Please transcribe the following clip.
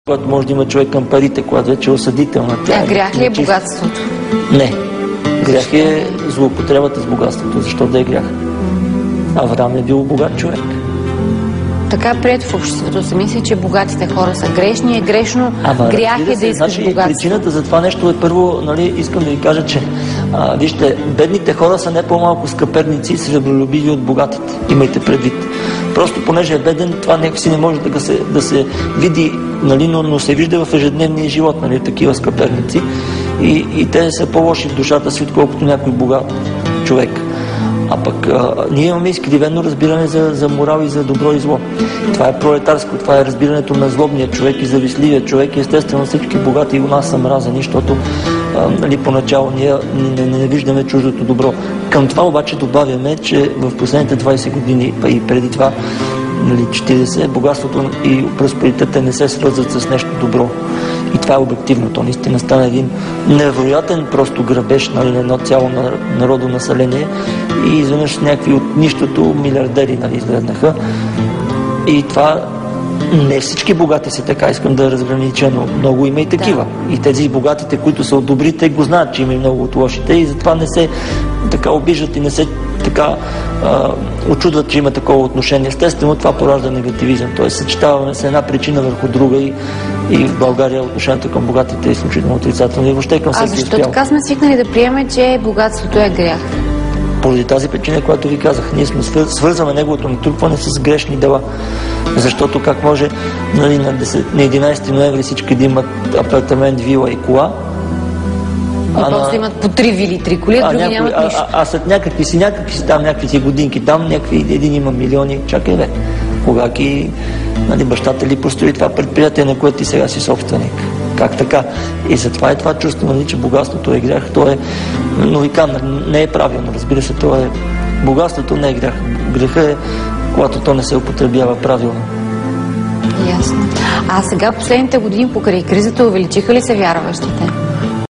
Когато може да има човек към парите, когато вече е осъдителна. Грях ли е богатството? Не. Грях е злоупотребата с богатството. Защо да е грях? Авраам е бил богат човек. Така е прието в обществото. Се мисли, че богатите хора са грешни, е грешно, грях е да искаш богатство. Причината за това нещо е първо, искам да ви кажа, че вижте, бедните хора са не по-малко скъперници и сребролюбиви от богатите. Имайте предвид. Просто понеже е беден, това някакси не може да се види, но се вижда в ежедневния живот, такива скъперници. И те са по-лоши в душата си, отколкото някой богат човек. А пък ние имаме изкривено разбиране за морал и за добро и зло. Това е пролетарско, това е разбирането на злобния човек и завистливия човек и естествено всички богати у нас са мразени, защото поначало ние не виждаме чуждото добро. Към това обаче добавяме, че в последните 20 години и преди това 40, богатството и просперитета не се свързват с нещо добро. И това е обективно. То наистина стана един невероятен просто грабеж на едно цяло народно население и изведнъж някакви от нищото милиардери излезнаха. И това не всички богати са така, искам да разгранича, но много има и такива. Да. И тези богатите, които са от добрите, го знаят, че има и много от лошите и затова не се така обиждат и не се така очудват, че има такова отношение. Естествено, това поражда негативизъм. Тоест, съчетаваме се една причина върху друга и в България отношението към богатите е изключително отрицателно и въобще към всеки защо така сме свикнали да приемем, че богатството е грях? Поради тази причина, която ви казах. Ние сме свързваме неговото натрупване с грешни дела. Защото как може на 11 ноември всички да имат апартамент, вила и кола, после имат по 3 вили, 3 коли, а други нямат нищо. А след някакви си годинки там, един има милиони, чакай бе. Когато бащата ли построи това предприятие, на което ти сега си собственик. Как така? И затова е това чувство, че богатството е грях. То е, но ви казвам, не е правилно. Разбира се, богатството не е грях. Греха е, когато то не се употребява правилно. Ясно. А сега последните години покрай кризата увеличиха ли се вярващите?